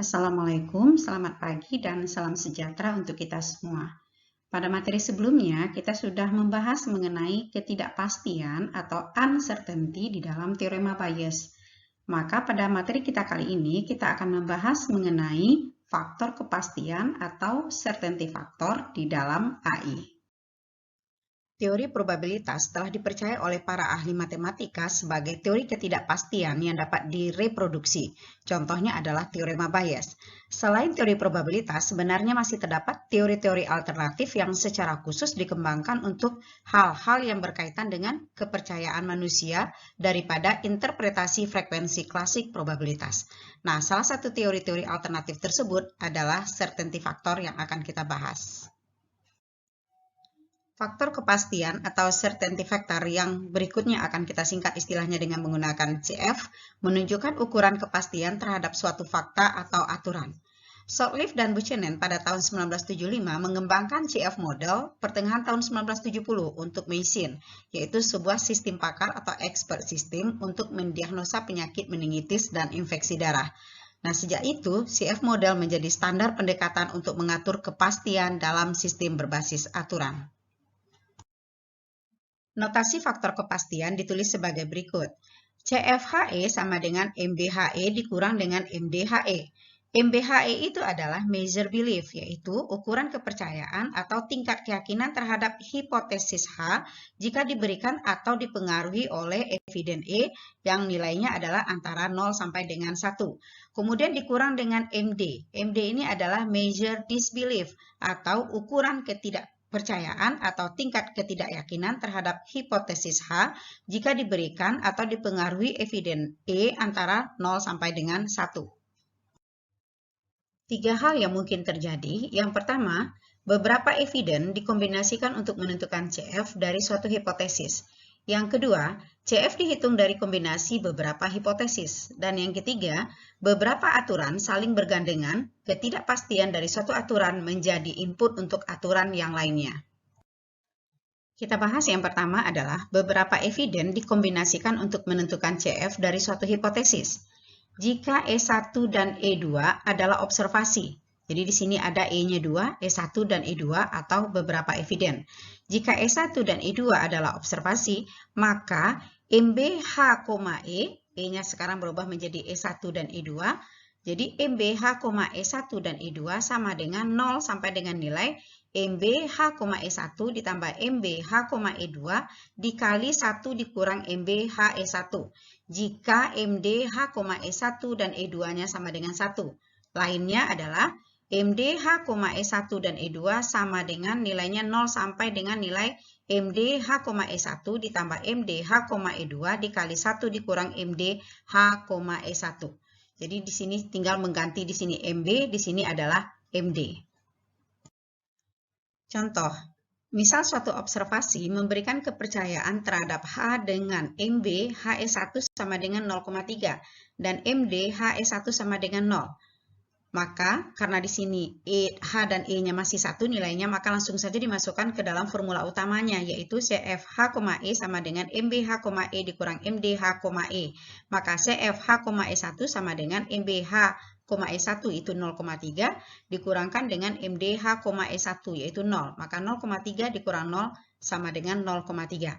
Assalamualaikum, selamat pagi dan salam sejahtera untuk kita semua. Pada materi sebelumnya, kita sudah membahas mengenai ketidakpastian atau uncertainty di dalam teorema Bayes. Maka pada materi kita kali ini, kita akan membahas mengenai faktor kepastian atau certainty factor di dalam AI. Teori probabilitas telah dipercaya oleh para ahli matematika sebagai teori ketidakpastian yang dapat direproduksi. Contohnya adalah teorema Bayes. Selain teori probabilitas, sebenarnya masih terdapat teori-teori alternatif yang secara khusus dikembangkan untuk hal-hal yang berkaitan dengan kepercayaan manusia daripada interpretasi frekuensi klasik probabilitas. Nah, salah satu teori-teori alternatif tersebut adalah certainty factor yang akan kita bahas. Faktor kepastian atau certainty factor yang berikutnya akan kita singkat istilahnya dengan menggunakan CF, menunjukkan ukuran kepastian terhadap suatu fakta atau aturan. Shortleaf dan Buchanan pada tahun 1975 mengembangkan CF model pertengahan tahun 1970 untuk Maysin, yaitu sebuah sistem pakar atau expert system untuk mendiagnosa penyakit meningitis dan infeksi darah. Nah, sejak itu, CF model menjadi standar pendekatan untuk mengatur kepastian dalam sistem berbasis aturan. Notasi faktor kepastian ditulis sebagai berikut. CFHE sama dengan MBHE dikurang dengan MDHE. MBHE itu adalah measure belief, yaitu ukuran kepercayaan atau tingkat keyakinan terhadap hipotesis H jika diberikan atau dipengaruhi oleh eviden E yang nilainya adalah antara 0 sampai dengan 1. Kemudian dikurang dengan MD. MD ini adalah measure disbelief atau ukuran ketidakpercayaan atau tingkat ketidakyakinan terhadap hipotesis H jika diberikan atau dipengaruhi eviden E antara 0 sampai dengan 1. Tiga hal yang mungkin terjadi. Yang pertama, beberapa eviden dikombinasikan untuk menentukan CF dari suatu hipotesis. Yang kedua, CF dihitung dari kombinasi beberapa hipotesis. Dan yang ketiga, beberapa aturan saling bergandengan, ketidakpastian dari suatu aturan menjadi input untuk aturan yang lainnya. Kita bahas yang pertama adalah beberapa eviden dikombinasikan untuk menentukan CF dari suatu hipotesis. Jika E1 dan E2 adalah observasi, jadi di sini ada E-nya 2, E1 dan E2 atau beberapa eviden. Jika E1 dan E2 adalah observasi, maka MBH, E, E-nya sekarang berubah menjadi E1 dan E2, jadi MBH, E1 dan E2 sama dengan 0 sampai dengan nilai MBH, E1 ditambah MBH, E2 dikali 1 dikurang MBH, E1. Jika MDH, E1 dan E2-nya sama dengan 1. Lainnya adalah MDH, E1 dan E2 sama dengan nilainya 0 sampai dengan nilai MDH, E1 ditambah MDH, E2 dikali 1 dikurang MDH, E1. Jadi di sini tinggal mengganti di sini MB, di sini adalah MD. Contoh, misal suatu observasi memberikan kepercayaan terhadap H dengan MB HE1 sama dengan 0,3 dan MD HE1 sama dengan 0. Maka karena di sini H dan E-nya masih 1 nilainya, maka langsung saja dimasukkan ke dalam formula utamanya, yaitu CFH, E sama dengan MBH, E dikurang MDH, E. Maka CFH, E1 sama dengan MBH, E1 itu 0,3 dikurangkan dengan MDH, E1 yaitu 0. Maka 0,3 dikurang 0 sama dengan 0,3.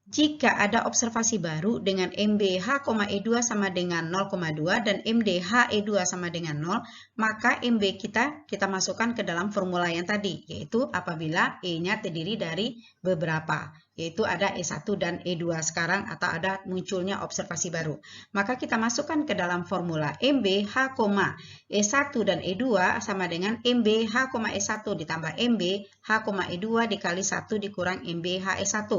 Jika ada observasi baru dengan MBH, E2 sama dengan 0,2 dan MDH, E2 sama dengan 0, maka MB kita masukkan ke dalam formula yang tadi, yaitu apabila E-nya terdiri dari beberapa, yaitu ada E1 dan E2 sekarang atau ada munculnya observasi baru. Maka kita masukkan ke dalam formula MBH, E1 dan E2 sama dengan MBH, E1 ditambah MBH, E2 dikali 1 dikurang MBH, E1.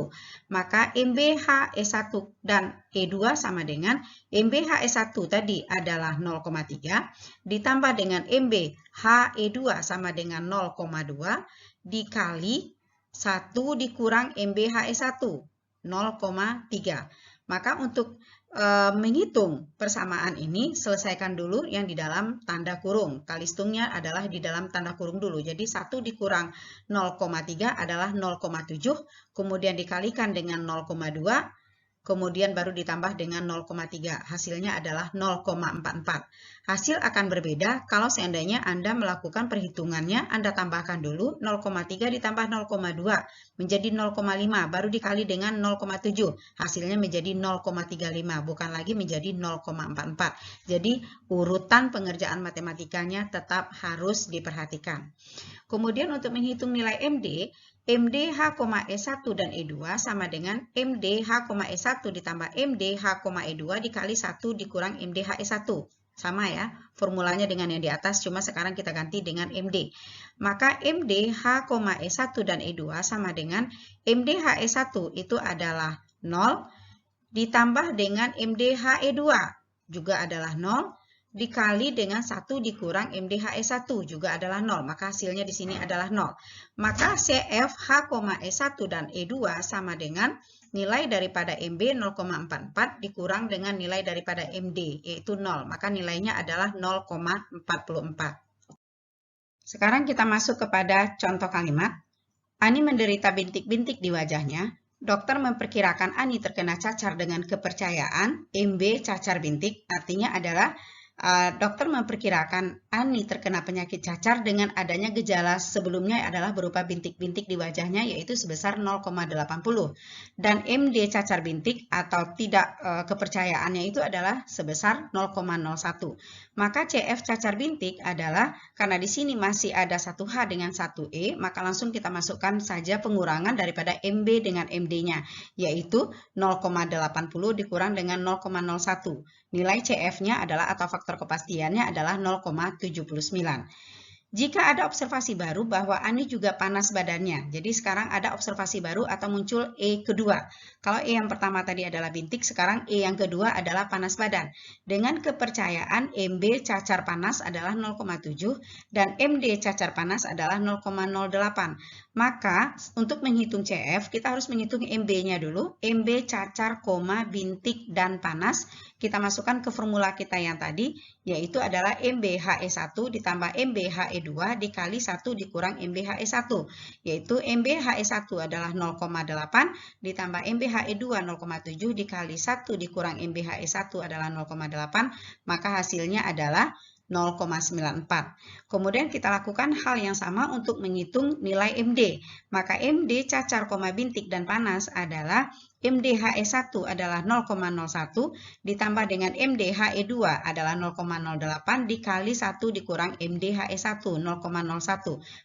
Maka MBH, E1 dan E2 sama dengan MBH, E1 tadi adalah 0,3 ditambah dengan MBH, E2 sama dengan 0,2 dikali 1 dikurang MBH, E1 0,3. Maka untuk menghitung persamaan ini, selesaikan dulu yang di dalam tanda kurung. Kalistunnya adalah di dalam tanda kurung dulu. Jadi 1 dikurang 0,3 adalah 0,7, kemudian dikalikan dengan 0,2, kemudian baru ditambah dengan 0,3. Hasilnya adalah 0,44. Hasil akan berbeda kalau seandainya Anda melakukan perhitungannya, Anda tambahkan dulu 0,3 ditambah 0,2 menjadi 0,5, baru dikali dengan 0,7. Hasilnya menjadi 0,35, bukan lagi menjadi 0,44. Jadi urutan pengerjaan matematikanya tetap harus diperhatikan. Kemudian untuk menghitung nilai MD, MD H,E1 dan E2 sama dengan MD H,E1 ditambah MD H,E2 dikali 1 dikurang MD H,E1. Sama ya, formulanya dengan yang di atas, cuma sekarang kita ganti dengan MD. Maka MD H,E1 dan E2 sama dengan MD H,E1 itu adalah 0 ditambah dengan MD H,E2 juga adalah 0 dikali dengan 1 dikurang MD H,E1 juga adalah 0. Maka hasilnya di sini adalah 0. Maka CF H,E1 dan E2 sama dengan nilai daripada MB 0,44 dikurang dengan nilai daripada MD yaitu 0. Maka nilainya adalah 0,44. Sekarang kita masuk kepada contoh kalimat. Ani menderita bintik-bintik di wajahnya. Dokter memperkirakan Ani terkena cacar dengan kepercayaan MB cacar bintik, artinya adalah dokter memperkirakan Ani terkena penyakit cacar dengan adanya gejala sebelumnya adalah berupa bintik-bintik di wajahnya yaitu sebesar 0,80 dan MD cacar bintik atau tidak kepercayaannya itu adalah sebesar 0,01. Maka CF cacar bintik adalah karena di sini masih ada 1H dengan 1E, maka langsung kita masukkan saja pengurangan daripada MB dengan MD-nya yaitu 0,80 dikurang dengan 0,01. Nilai CF-nya adalah atau faktor kepastiannya adalah 0,79. Jika ada observasi baru bahwa Ani juga panas badannya. Jadi sekarang ada observasi baru atau muncul E kedua. Kalau E yang pertama tadi adalah bintik, sekarang E yang kedua adalah panas badan. Dengan kepercayaan MB cacar panas adalah 0,7 dan MD cacar panas adalah 0,08. Maka untuk menghitung CF kita harus menghitung MB-nya dulu. MB cacar, bintik dan panas. Kita masukkan ke formula kita yang tadi, yaitu adalah MBHE1 ditambah MBHE2 dikali 1 dikurang MBHE1, yaitu MBHE1 adalah 0,8 ditambah MBHE2 0,7 dikali 1 dikurang MBHE1 adalah 0,8, maka hasilnya adalah 0,94. Kemudian kita lakukan hal yang sama untuk menghitung nilai MD. Maka MD cacar, bintik dan panas adalah MDHE1 adalah 0,01 ditambah dengan MDHE2 adalah 0,08 dikali 1 dikurang MDHE1 0,01.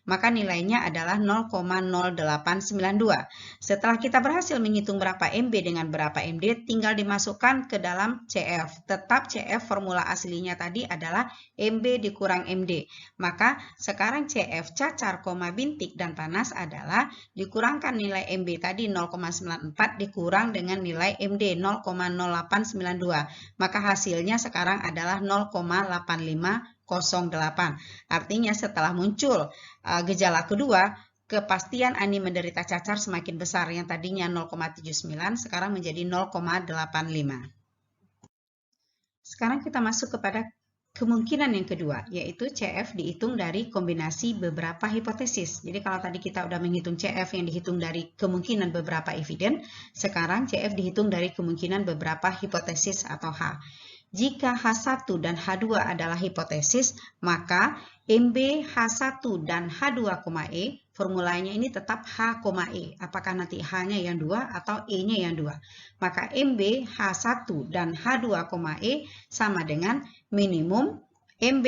Maka nilainya adalah 0,0892. Setelah kita berhasil menghitung berapa MB dengan berapa MD, tinggal dimasukkan ke dalam CF. Tetap CF formula aslinya tadi adalah MB dikurang MD. Maka sekarang CF cacar, bintik dan panas adalah dikurangkan nilai MB tadi 0,94 dikurang dengan nilai MD 0,0892. Maka hasilnya sekarang adalah 0,8508. Artinya setelah muncul gejala kedua, kepastian Ani menderita cacar semakin besar. Yang tadinya 0,79 sekarang menjadi 0,85. Sekarang kita masuk kepada kemungkinan yang kedua, yaitu CF dihitung dari kombinasi beberapa hipotesis. Jadi kalau tadi kita udah menghitung CF yang dihitung dari kemungkinan beberapa eviden, sekarang CF dihitung dari kemungkinan beberapa hipotesis atau H. Jika H1 dan H2 adalah hipotesis, maka MB, H1 dan H2,E, formulanya ini tetap H,E. Apakah nanti H-nya yang 2 atau E-nya yang 2? Maka MB, H1 dan H2,E sama dengan minimum MB,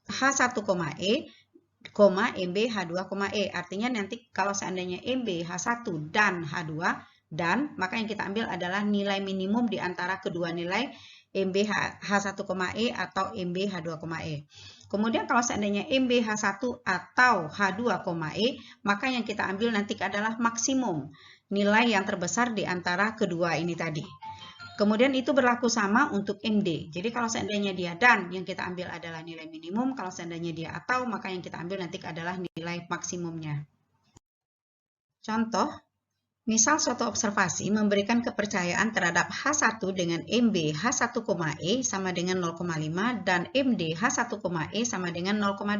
H1,E, MB, H2,E. Artinya nanti kalau seandainya MB, H1 dan H2, dan maka yang kita ambil adalah nilai minimum di antara kedua nilai MB H1,E atau MB H2,E. Kemudian kalau seandainya MB H1 atau H2,E, maka yang kita ambil nanti adalah maksimum nilai yang terbesar di antara kedua ini tadi. Kemudian itu berlaku sama untuk MD. Jadi kalau seandainya dia dan, yang kita ambil adalah nilai minimum. Kalau seandainya dia atau, maka yang kita ambil nanti adalah nilai maksimumnya. Contoh. Misal suatu observasi memberikan kepercayaan terhadap H1 dengan MB H1,E sama dengan 0,5 dan MD H1,E sama dengan 0,2.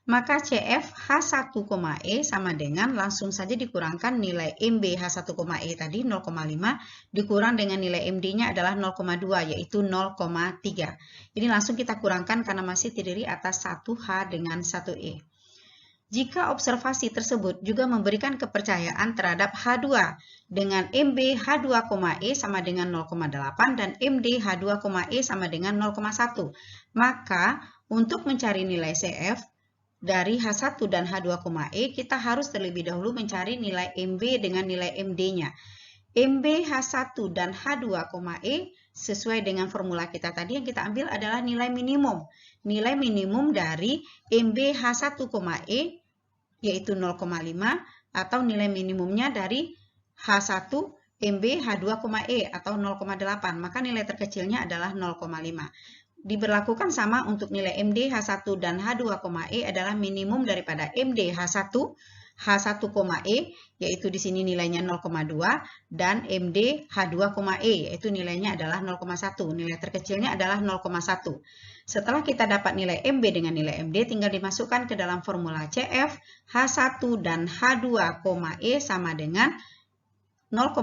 Maka CF H1,E sama dengan langsung saja dikurangkan nilai MB H1,E tadi 0,5 dikurang dengan nilai MD-nya adalah 0,2 yaitu 0,3. Ini langsung kita kurangkan karena masih terdiri atas 1H dengan 1E. Jika observasi tersebut juga memberikan kepercayaan terhadap H2 dengan MB H2,E sama dengan 0,8 dan MD H2,E sama dengan 0,1, maka untuk mencari nilai CF dari H1 dan H2,E, kita harus terlebih dahulu mencari nilai MB dengan nilai MD-nya. MB H1 dan H2,E sesuai dengan formula kita tadi yang kita ambil adalah nilai minimum. Nilai minimum dari MB H1,E yaitu 0,5 atau nilai minimumnya dari H1 MB H2,E atau 0,8. Maka nilai terkecilnya adalah 0,5. Diberlakukan sama untuk nilai MD H1 dan H2,E adalah minimum daripada MD H1 H1,E yaitu di sini nilainya 0,2 dan MD H2,E yaitu nilainya adalah 0,1. Nilai terkecilnya adalah 0,1. Setelah kita dapat nilai MB dengan nilai MD tinggal dimasukkan ke dalam formula CF H1 dan H2,E sama dengan 0,5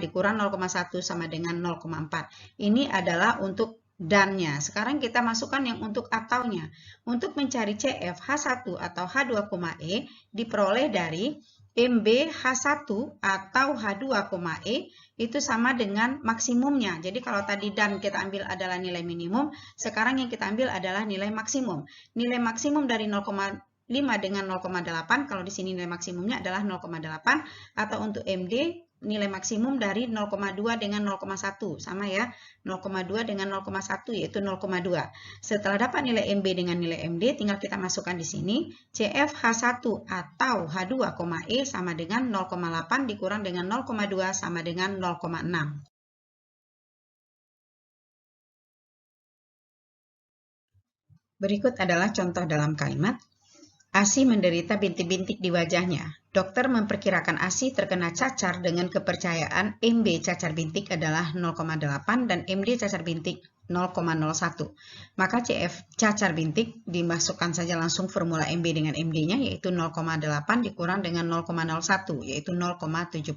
dikurang 0,1 sama dengan 0,4. Ini adalah untuk dannya. Sekarang kita masukkan yang untuk ataunya. Untuk mencari CF H1 atau H2,E diperoleh dari MB H1 atau H2,E itu sama dengan maksimumnya. Jadi kalau tadi dan kita ambil adalah nilai minimum, sekarang yang kita ambil adalah nilai maksimum. Nilai maksimum dari 0,5 dengan 0,8, kalau di sini nilai maksimumnya adalah 0,8, atau untuk MD nilai maksimum dari 0,2 dengan 0,1 sama ya, 0,2 dengan 0,1 yaitu 0,2. Setelah dapat nilai MB dengan nilai MD tinggal kita masukkan di sini CF H1 atau H2,E sama dengan 0,8 dikurang dengan 0,2 sama dengan 0,6. Berikut adalah contoh dalam kalimat. Asi menderita bintik-bintik di wajahnya. Dokter memperkirakan Asi terkena cacar dengan kepercayaan MB cacar bintik adalah 0,8 dan MD cacar bintik 0,01. Maka CF cacar bintik dimasukkan saja langsung formula MB dengan MD-nya yaitu 0,8 dikurang dengan 0,01 yaitu 0,79.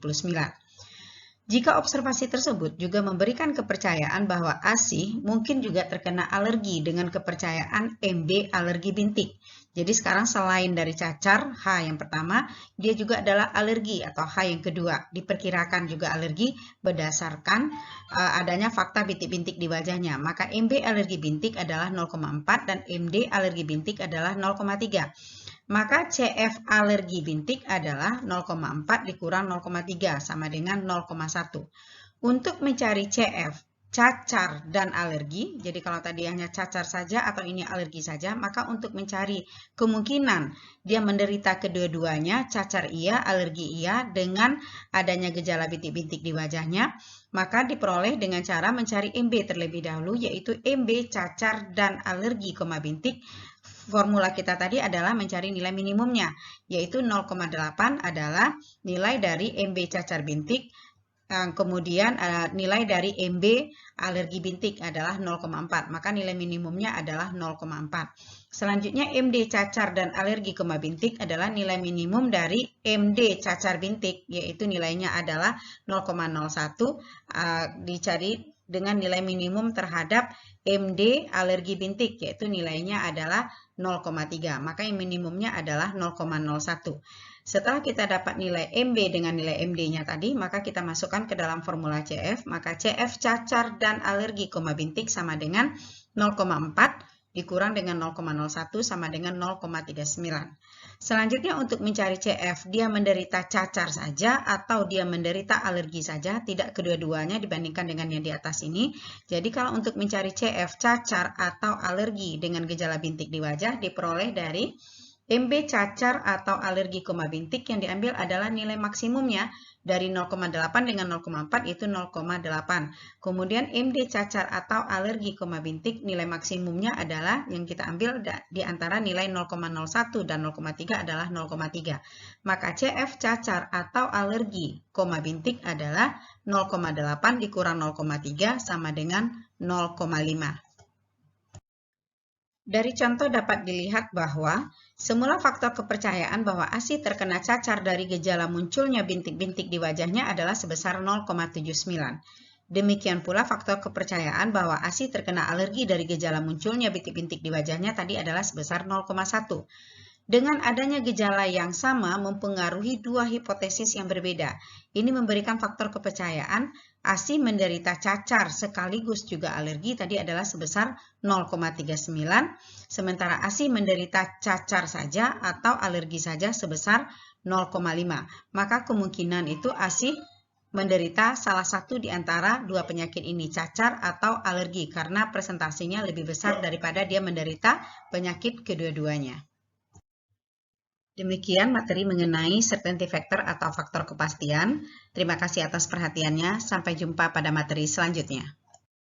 Jika observasi tersebut juga memberikan kepercayaan bahwa Asi mungkin juga terkena alergi dengan kepercayaan MB alergi bintik. Jadi sekarang selain dari cacar, H yang pertama, dia juga adalah alergi atau H yang kedua. Diperkirakan juga alergi berdasarkan adanya fakta bintik-bintik di wajahnya. Maka MB alergi bintik adalah 0,4 dan MD alergi bintik adalah 0,3. Maka CF alergi bintik adalah 0,4 dikurang 0,3 sama dengan 0,1. Untuk mencari CF cacar dan alergi, jadi kalau tadi hanya cacar saja atau ini alergi saja, maka untuk mencari kemungkinan dia menderita kedua-duanya, cacar iya, alergi iya, dengan adanya gejala bintik-bintik di wajahnya, maka diperoleh dengan cara mencari MB terlebih dahulu, yaitu MB cacar dan alergi, bintik. Formula kita tadi adalah mencari nilai minimumnya, yaitu 0,8 adalah nilai dari MB cacar bintik, kemudian nilai dari MB alergi bintik adalah 0,4, maka nilai minimumnya adalah 0,4. Selanjutnya MD cacar dan alergi bintik adalah nilai minimum dari MD cacar bintik, yaitu nilainya adalah 0,01, dicari dengan nilai minimum terhadap MD alergi bintik, yaitu nilainya adalah 0,3, maka yang minimumnya adalah 0,01. Setelah kita dapat nilai MB dengan nilai MD-nya tadi, maka kita masukkan ke dalam formula CF, maka CF cacar dan alergi bintik sama dengan 0,4 dikurang dengan 0,01 sama dengan 0,39. Selanjutnya untuk mencari CF, dia menderita cacar saja atau dia menderita alergi saja, tidak kedua-duanya dibandingkan dengan yang di atas ini. Jadi kalau untuk mencari CF cacar atau alergi dengan gejala bintik di wajah diperoleh dari MB cacar atau alergi bintik yang diambil adalah nilai maksimumnya dari 0,8 dengan 0,4 itu 0,8. Kemudian MD cacar atau alergi bintik nilai maksimumnya adalah yang kita ambil di antara nilai 0,01 dan 0,3 adalah 0,3. Maka CF cacar atau alergi bintik adalah 0,8 dikurang 0,3 sama dengan 0,5. Dari contoh dapat dilihat bahwa semula faktor kepercayaan bahwa ASI terkena cacar dari gejala munculnya bintik-bintik di wajahnya adalah sebesar 0,79. Demikian pula faktor kepercayaan bahwa ASI terkena alergi dari gejala munculnya bintik-bintik di wajahnya tadi adalah sebesar 0,1. Dengan adanya gejala yang sama mempengaruhi dua hipotesis yang berbeda. Ini memberikan faktor kepercayaan ASI menderita cacar sekaligus juga alergi tadi adalah sebesar 0,39, sementara ASI menderita cacar saja atau alergi saja sebesar 0,5. Maka kemungkinan itu ASI menderita salah satu di antara dua penyakit ini, cacar atau alergi, karena presentasinya lebih besar daripada dia menderita penyakit kedua-duanya. Demikian materi mengenai certainty factor atau faktor kepastian. Terima kasih atas perhatiannya. Sampai jumpa pada materi selanjutnya.